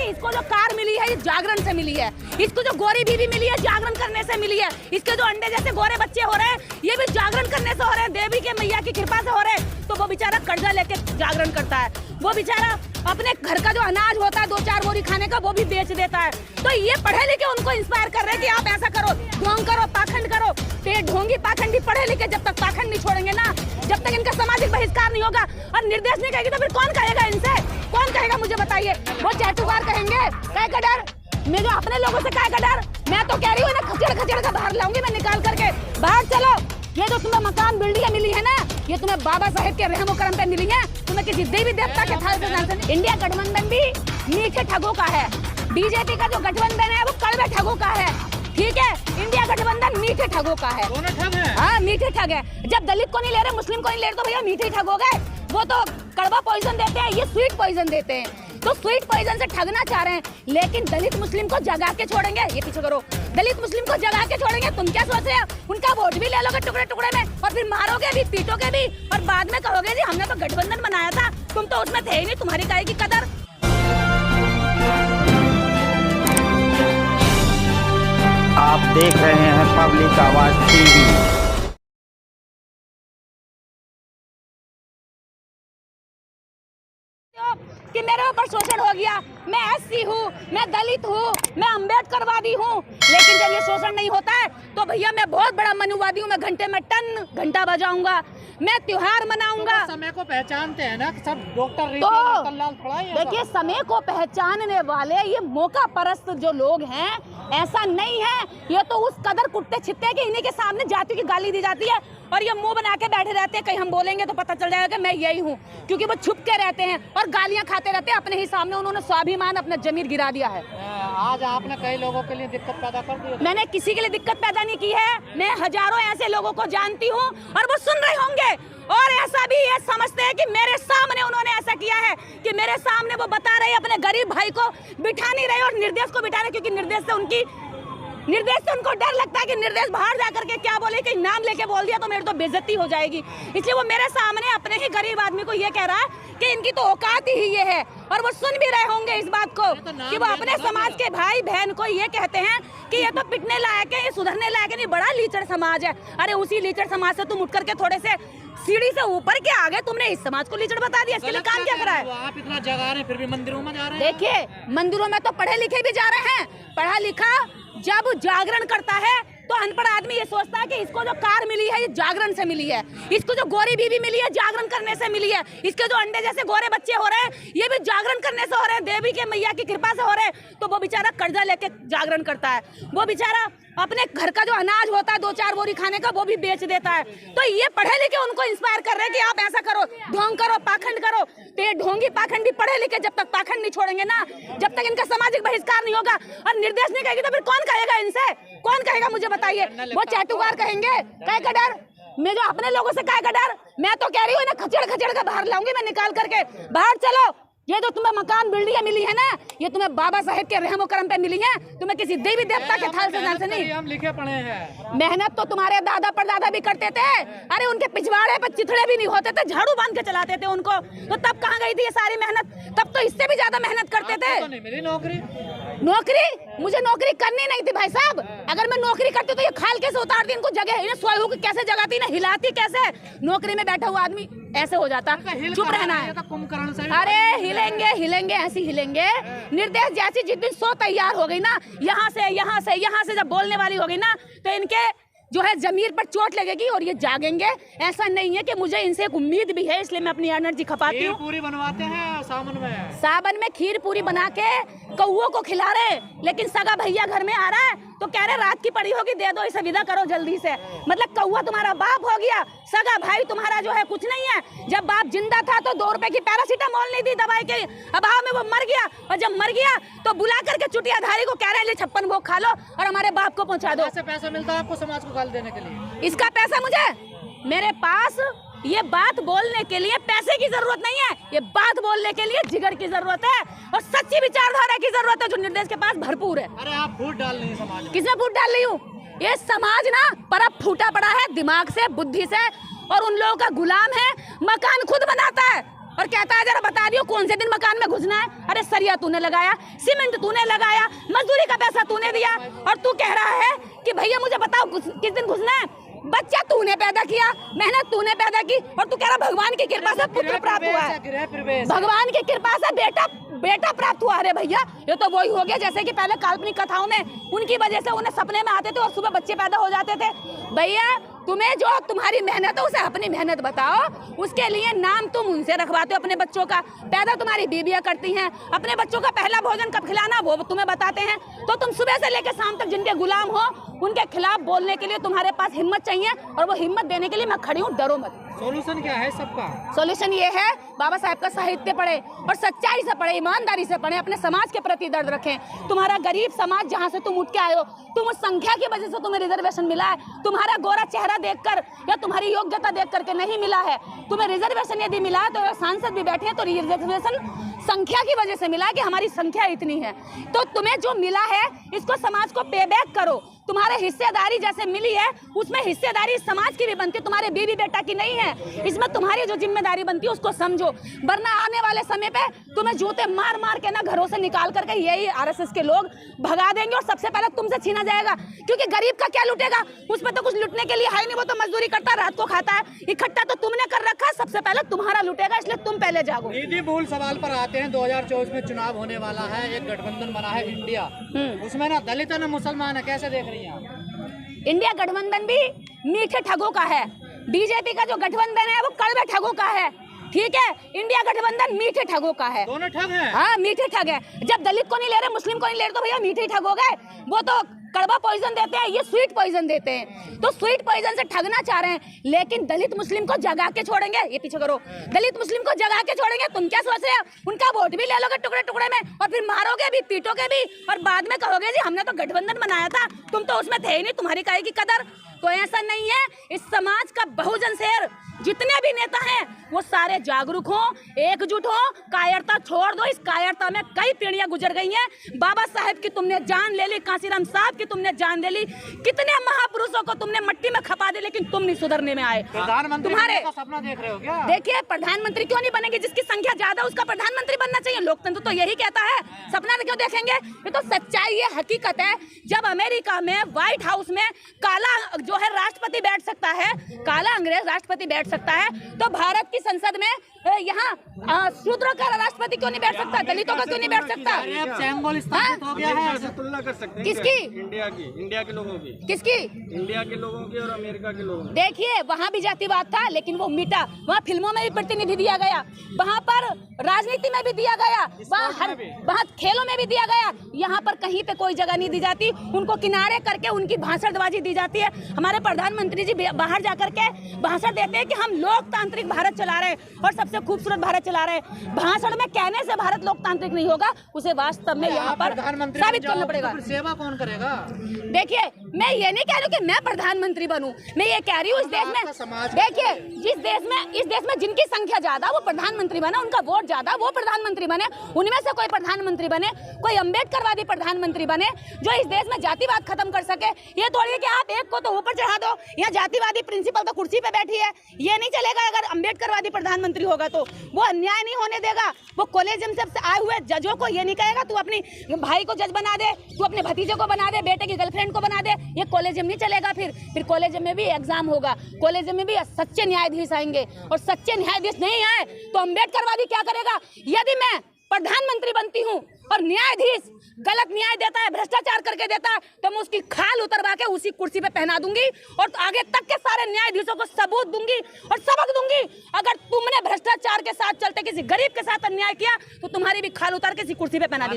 कि इसको जो कार मिली है ये जागरण से मिली है, इसको जो गोरी बीवी मिली है जागरण करने से मिली है, इसके जो अंडे जैसे गोरे बच्चे हो रहे हैं ये भी जागरण करने से हो रहे हैं, देवी के मैया की कृपा से हो रहे हैं। तो वो बेचारा कर्जा लेके जागरण करता है, वो बेचारा अपने घर का जो अनाज होता है 2-4 बोरी खाने का वो भी बेच देता है। तो ये पढ़े लिखे उनको इंस्पायर कर रहे हैं कि आप ऐसा करो, ढोंग करो, पाखंड करो। पेट ढोंगी पाखंडी पढ़े लिखे जब तक पाखंड नहीं छोड़ेंगे ना, जब तक इनका सामाजिक बहिष्कार नहीं होगा और निर्देश नहीं कहेगी तो फिर कौन कहेगा इनसे, कौन कहेगा मुझे बताइए। वो चैटुकार कहेंगे काय का डर, मैं जो अपने लोगों से काय का डर, मैं तो कह रही हूँ ना खचड़ खचड़ का बाहर लाऊंगी मैं निकाल करके, बाहर चलो। ये जो तुम्हें मकान बिल्डिंग मिली है ना ये तुम्हें बाबा साहेब के रहमो करम पे मिली है, तुम्हें किसी देवी देवता के थाल से। इंडिया गठबंधन भी मीठे ठगों का है, बीजेपी का जो गठबंधन है वो कड़वे ठगों का है, ठीक है। इंडिया गठबंधन मीठे ठगों का है, हाँ मीठे ठग है। जब दलित को नहीं ले रहे मुस्लिम को नहीं ले रहे तो भैया मीठे ठग हो गए। वो तो कड़वा पॉइजन देते हैं, ये स्वीट पॉइजन देते हैं। तो स्वीट पॉइजन से ठगना चाह रहे हैं, लेकिन दलित मुस्लिम को जगा के छोड़ेंगे। ये पीछे करो, दलित मुस्लिम को जगा के छोड़ेंगे। तुम क्या सोच रहे हो, उनका वोट भी ले लोगे टुकड़े टुकड़े में और फिर मारोगे भी, पीटोगे भी और बाद में कहोगे जी हमने तो गठबंधन बनाया था, तुम तो उसमें थे ही नहीं, तुम्हारी काहे की कदर। आप देख रहे हैं पब्लिक आवाज टीवी। कि मेरे ऊपर शोषण हो गया, मैं एससी हूँ, मैं दलित हूँ, मैं अम्बेडकरवादी हूँ, लेकिन जब ये शोषण नहीं होता है तो भैया मैं बहुत बड़ा मनुवादी हूँ। मैं घंटे में टन घंटा बजाऊंगा, मैं त्योहार मनाऊंगा। समय को पहचानते हैं ना सब डॉक्टर तो देखिए समय को पहचानने वाले ये मौका परस्त जो लोग हैं, ऐसा नहीं है। ये तो उस कदर कुत्ते छित्ते कि इन्हीं के सामने जातियों की गाली दी जाती है और ये मुंह बना के बैठे रहते हैं, कहीं हम बोलेंगे तो पता चल जाएगा कि मैं यही हूँ, क्योंकि वो छुप के रहते हैं और गालियां खाते रहते हैं। अपने ही सामने उन्होंने स्वाभिमान अपना जमीर गिरा दिया है। आज आपने कई लोगों के लिए दिक्कत पैदा कर दी है। मैंने किसी के लिए दिक्कत पैदा नहीं की है, मैं हजारों ऐसे लोगों को जानती हूँ और वो सुन रहे होंगे और ऐसा भी ये समझते हैं कि मेरे सामने उन्होंने ऐसा किया है कि मेरे सामने वो बता रहे अपने गरीब भाई को बिठा नहीं रहे और निर्देश को बिठा रहे, क्योंकि निर्देश से उनको डर लगता है कि निर्देश बाहर जाकर के क्या बोले, कहीं नाम लेके बोल दिया तो मेरी तो बेइज्जती हो जाएगी। इसलिए वो मेरे सामने अपने ही गरीब आदमी को ये कह रहा है कि इनकी तो औकात ही ये है और वो सुन भी रहे होंगे इस बात को कि वो अपने समाज के भाई बहन को ये कहते हैं कि ये तो पिटने लायक है, ये सुधरने लायक है, नहीं बड़ा लीचड़ समाज है। अरे उसी लीचड़ समाज से तुम उठ करके थोड़े से सीढ़ी से ऊपर के आगे तुमने इस समाज को लीचड़ बता दिया, इसके लिए काम क्या करा है। आप इतना जगा रहे हैं फिर भी मंदिरों में जा रहे हैं। देखिए मंदिरों में तो पढ़े लिखे भी जा रहे हैं, पढ़ा लिखा जब जागरण करता है तो अनपढ़ आदमी ये सोचता है कि इसको जो कार मिली है ये जागरण से मिली है, इसको जो गोरी बीवी मिली है जागरण करने से मिली है, इसके जो अंडे जैसे गोरे बच्चे हो रहे हैं ये भी जागरण करने से हो रहे हैं, देवी के मैया की कृपा से हो रहे हैं। तो वो बेचारा कर्जा लेके जागरण करता है, वो बेचारा अपने घर का जो अनाज होता है 2-4 बोरी खाने का वो भी बेच देता है। तो ये पढ़े लिखे उनको इंस्पायर कर रहे हैं कि आप ऐसा करो, ढोंग करो, पाखंड करो। पेट ढोंगी पाखंडी पढ़े लिखे जब तक पाखंड नहीं छोड़ेंगे ना, जब तक इनका सामाजिक बहिष्कार नहीं होगा और निर्देश नहीं कहेगी तो फिर कौन कहेगा इनसे, कौन कहेगा मुझे बताइए। वो चैटुकार कहेंगे काय का डर, मैं जो अपने लोगों से काय का डर, मैं तो कह रही हूँ ना खचड़ खचड़ का बाहर लाऊंगी मैं निकाल करके, बाहर चलो। ये जो तुम्हें मकान बिल्डिंग मिली है ना ये तुम्हें बाबा साहेब के रहमो करम पे मिली है, तुम्हें किसी देवी देवता के थाल से नहीं। हम लिखे पढ़े हैं, मेहनत तो तुम्हारे दादा परदादा भी करते थे। अरे उनके पिछवाड़े पर चिथड़े भी नहीं होते थे, झाड़ू बांध के चलाते थे उनको, तो तब कहाँ गई थी ये सारी मेहनत। तब तो इससे भी ज्यादा मेहनत करते थे। तो नहीं मिली नौकरी, मुझे नौकरी करनी नहीं थी भाई साहब। अगर मैं नौकरी करती तो ये खाल कैसे उतारती, इनको जगह इन्हें सोए को कैसे जगाती, इन्हें हिलाती कैसे। नौकरी में बैठा हुआ आदमी ऐसे हो जाता, चुप रहना है। अरे हिलेंगे ऐसे हिलेंगे। निर्देश जैसी जिस दिन सो तैयार हो गई ना, यहाँ से जब बोलने वाली हो गई ना तो इनके जो है जमीर पर चोट लगेगी और ये जागेंगे। ऐसा नहीं है कि मुझे इनसे एक उम्मीद भी है, इसलिए मैं अपनी एनर्जी खपाती हूँ। पूरी बनवाते हैं सावन में खीर पूरी बना के कौओं को खिला रहे, लेकिन सगा भैया घर में आ रहा है तो कह रहे रात की पड़ी होगी, दे दो इसे, विदा करो जल्दी से। मतलब कौआ तुम्हारा बाप हो गया, सगा भाई तुम्हारा जो है कुछ नहीं है। जब बाप जिंदा था तो 2 रुपए की पैरासीटामोल नहीं दी दवाई के अभाव में, वो मर गया और जब मर गया तो बुला करके चुटियाधारी को कह रहे हैं 56 भोग खा लो और हमारे बाप को पहुंचा दो। पैसा मिलता है आपको समाज को गाली देने के लिए? इसका पैसा मुझे, मेरे पास ये बात बोलने के लिए पैसे की जरूरत नहीं है, ये बात बोलने के लिए जिगर की जरूरत है और सच्ची विचारधारा की जरूरत है जो निर्देश के पास भरपूर है। अरे आप फूट डाल रही हैं समाज में। किसने फूट डाल रही हूँ? ये समाज ना परब फूटा पड़ा है दिमाग से, बुद्धि से, और उन लोगों का गुलाम है। मकान खुद बनाता है, और कहता है जरा बता दियो कौन से दिन मकान में घुसना है। अरे सरिया तूने लगाया, सीमेंट तूने लगाया, मजदूरी का पैसा तूने दिया, और तू कह रहा है कि भैया मुझे बताओ किस दिन घुसना है। बच्चा तूने पैदा किया, मेहनत तूने पैदा की, और तू कह रहा भगवान की कृपा से पुत्र प्राप्त हुआ है, भगवान की कृपा से बेटा प्राप्त हुआ। अरे भैया ये तो वही हो गया जैसे कि पहले काल्पनिक कथाओं में उनकी वजह से उन्हें सपने में आते थे और सुबह बच्चे पैदा हो जाते थे। भैया तुम्हें जो तुम्हारी मेहनत है उसे अपनी मेहनत बताओ, उसके लिए नाम तुम उनसे रखवाते हो अपने बच्चों का, पैदा तुम्हारी बीबियां करती हैं, अपने बच्चों का पहला भोजन कब खिलाना वो तुम्हें बताते हैं। तो तुम सुबह से लेकर शाम तक जिनके गुलाम हो उनके खिलाफ बोलने के लिए तुम्हारे पास हिम्मत चाहिए, और वो हिम्मत देने के लिए मैं खड़ी हूँ, डरो मत। सोल्यूशन क्या है सबका? सोल्यूशन ये है बाबा साहब का साहित्य पढ़े और सच्चाई से पढ़े, ईमानदारी से पढ़े, अपने समाज के प्रति दर्द रखें। तुम्हारा गरीब समाज जहाँ से तुम उठ के आए हो, तुम उस संख्या की वजह से तुम्हें रिजर्वेशन मिला है, तुम्हारा गोरा चेहरा देखकर या तुम्हारी योग्यता देख करके नहीं मिला है। तुम्हें रिजर्वेशन यदि मिला है तो सांसद भी बैठे हैं तो रिजर्वेशन संख्या की वजह से मिला कि हमारी संख्या इतनी है। तो तुम्हें जो मिला है इसको समाज को पे बैक करो। तुम्हारे हिस्सेदारी जैसे मिली है उसमें हिस्सेदारी समाज की भी बनती है, तुम्हारे बीवी बेटा की नहीं है। इसमें तुम्हारी जो जिम्मेदारी बनती है उसको समझो, वरना आने वाले समय पे तुम्हें जूते मार मार के ना घरों से निकाल करके यही आरएसएस के लोग भगा देंगे, और सबसे पहले तुमसे छीना जाएगा। क्योंकि गरीब का क्या लुटेगा, उसमें तो कुछ लुटने के लिए है नहीं, वो तो मजदूरी करता है, रात को खाता है, इकट्ठा तो तुमने कर रखा है, सबसे पहले तुम्हारा लुटेगा, इसलिए तुम पहले जागो। दीदी मूल सवाल पर आते हैं, 2024 में चुनाव होने वाला है, एक गठबंधन बना है इंडिया, उसमें ना दलित है ना मुसलमान है, कैसे देख रही हैं आप? इंडिया गठबंधन भी मीठे ठगों का है, बीजेपी का जो गठबंधन है वो कड़वे ठगों का है, ठीक है। इंडिया गठबंधन मीठे ठगों का है, दोनों ठग हैं। हाँ मीठे ठग है। जब दलित को नहीं ले रहे, मुस्लिम को नहीं ले रहे, तो भैया मीठे ठग हो गए। वो तो कड़वा पॉइजन देते हैं, ये स्वीट पॉइजन देते हैं, तो स्वीट पॉइजन से ठगना चाह रहे हैं। लेकिन दलित मुस्लिम को जगा के छोड़ेंगे, ये पीछे करो, दलित मुस्लिम को जगा के छोड़ेंगे। तुम क्या सोच रहे हो, उनका वोट भी ले लोगे टुकड़े टुकड़े में, और फिर मारोगे भी, पीटोगे भी, और बाद में कहोगे जी हमने तो गठबंधन बनाया था, तुम तो उसमें थे ही नहीं, तुम्हारी काहे की कदर। तो ऐसा नहीं है। इस समाज का बहुजन शेर जितने भी नेता हैं वो सारे जागरूक हो, एकजुट हो, कायरता छोड़ दो। इस कायरता में कई पीढ़ियां गुजर गई हैं। बाबा साहेब की तुमने जान ले ली, कांसीराम साहब की तुमने जान ले ली, कितने महापुरुषों को तुमने मट्टी में खपा दे, लेकिन तुम नहीं सुधरने में आए। प्रधानमंत्री तुम्हारे का सपना देख रहे हो क्या? देखिए प्रधानमंत्री क्यों नहीं बनेगी, जिसकी संख्या ज्यादा उसका प्रधानमंत्री बनना चाहिए, लोकतंत्र तो यही कहता है। सपना क्यों देखेंगे, ये तो सच्चाई है, हकीकत है। जब अमेरिका में व्हाइट हाउस में काला जो है राष्ट्रपति बैठ सकता है, काला अंग्रेज राष्ट्रपति बैठ सकता है, तो भारत की संसद में यहाँ शूद्रों का राष्ट्रपति क्यों नहीं बैठ सकता, दलितों का क्यों नहीं बैठ सकता? सिंबल स्थापित हो गया है। ऐसे तुलना कर सकते हैं किसकी? इंडिया के लोगों की, किसकी? इंडिया के लोगों की और अमेरिका के लोगों की। देखिए वहाँ भी जातिवाद था, लेकिन वो मिटा। वहाँ फिल्मों में भी प्रतिनिधि दिया गया, वहाँ पर राजनीति में भी दिया गया, वहाँ खेलों में भी दिया गया। यहाँ पर कहीं पे कोई जगह नहीं दी जाती, उनको किनारे करके उनकी भाषणबाजी दी जाती है। हमारे प्रधानमंत्री जी बाहर जाकर के भाषण देते हैं कि हम लोकतांत्रिक भारत चला रहे हैं और सबसे खूबसूरत भारत चला रहे हैं। भाषण में कहने से भारत लोकतांत्रिक नहीं होगा, उसे वास्तव में यहाँ पर साबित करना पड़ेगा। सेवा कौन करेगा? देखिए मैं ये नहीं कह रही हूँ कि मैं प्रधानमंत्री बनूं, मैं ये कह रही हूँ इस देश में, देखिए इस देश में जिनकी संख्या ज्यादा वो प्रधानमंत्री बने, उनका वोट ज्यादा वो प्रधानमंत्री बने, उनमें से कोई प्रधानमंत्री बने, कोई अम्बेडकरवादी प्रधानमंत्री बने जो इस देश में जातिवाद खत्म कर सके। ये थोड़ी कि आप एक को तो ऊपर चढ़ा दो, यहाँ जातिवादी प्रिंसिपल तो कुर्सी पे बैठी है, ये नहीं चलेगा। अगर अम्बेडकरवादी प्रधानमंत्री होगा तो वो अन्याय नहीं होने देगा। वो कॉलेजियम से आए हुए जजों को ये नहीं कहेगा तू अपनी भाई को जज बना दे, तू अपने भतीजे को बना दे, बेटे की गर्लफ्रेंड को बना दे। ये कॉलेजियम नहीं चलेगा। फिर कॉलेजियम में भी एग्जाम होगा, कॉलेजियम में भी सच्चे न्यायाधीश आएंगे, और सच्चे न्यायाधीश नहीं आए तो अम्बेडकरवादी क्या करेगा? यदि मैं प्रधानमंत्री बनती हूँ और न्यायाधीश गलत न्याय देता है, भ्रष्टाचार करके देता है, तो मैं उसकी खाल उतरवा के उसी कुर्सी पे पहना दूंगी और आगे तक के सारे न्यायाधीशों को सबूत दूंगी और सबक दूंगी। अगर तुमने भ्रष्टाचार के साथ चलते किसी गरीब के साथ अन्याय किया तो तुम्हारी भी खाल उतार के इसी कुर्सी पे पहना दी।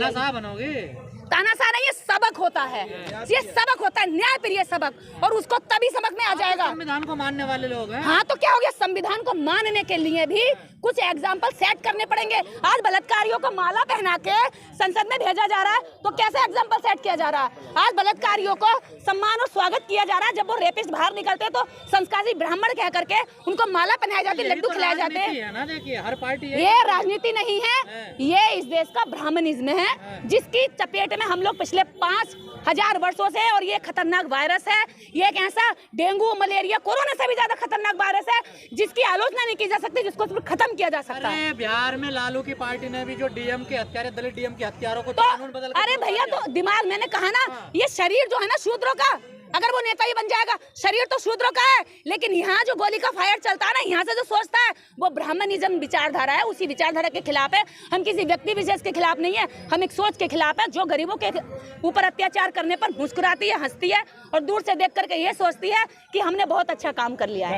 तानाशाह नहीं, ये सबक होता है, ये सबक होता है, न्याय प्रिय सबक, और उसको तभी समझ में आ जाएगा। संविधान को मानने वाले लोग हैं। हाँ तो क्या हो गया, संविधान को मानने के लिए भी कुछ एग्जाम्पल सेट करने पड़ेंगे। आज बलात्कारियों को माला पहना के संसद में भेजा जा रहा है, तो कैसे एग्जाम्पल सेट किया जा रहा है? आज बलात्कारियों को सम्मान और स्वागत किया जा रहा है, जब वो रेपिस्ट बाहर निकलते तो संस्कारी ब्राह्मण कह करके उनको माला पहनाई जाती, लड्डू खिलाए जाते हैं। देखिए हर पार्टी ये राजनीति नहीं है, ये इस देश का ब्राह्मणिज्म है, जिसकी चपेट में हम लोग पिछले 5000 वर्षों से, और ये खतरनाक वायरस है। ये एक ऐसा डेंगू, मलेरिया, कोरोना से भी ज्यादा खतरनाक वायरस है जिसकी आलोचना नहीं की जा सकती, जिसको सिर्फ खत्म किया जा सकता है। अरे बिहार में लालू की पार्टी ने भी जो डीएम के हत्यारे, दलित डीएम के हत्यारों को तो कानून बदल के अरे भैया, तो दिमाग, मैंने कहा ना, ये शरीर जो है ना शूद्रों का, अगर वो नेता ही बन जाएगा, शरीर तो शूद्रों का है, लेकिन यहाँ जो गोली का फायर चलता है ना, यहाँ से जो सोचता है वो ब्राह्मणिज्म विचारधारा है, उसी विचारधारा के खिलाफ है। हम किसी व्यक्ति विशेष के खिलाफ नहीं है, हम एक सोच के खिलाफ है जो गरीबों के ऊपर अत्याचार करने पर मुस्कुराती है, हंसती है और दूर से देख करके ये सोचती है कि हमने बहुत अच्छा काम कर लिया है।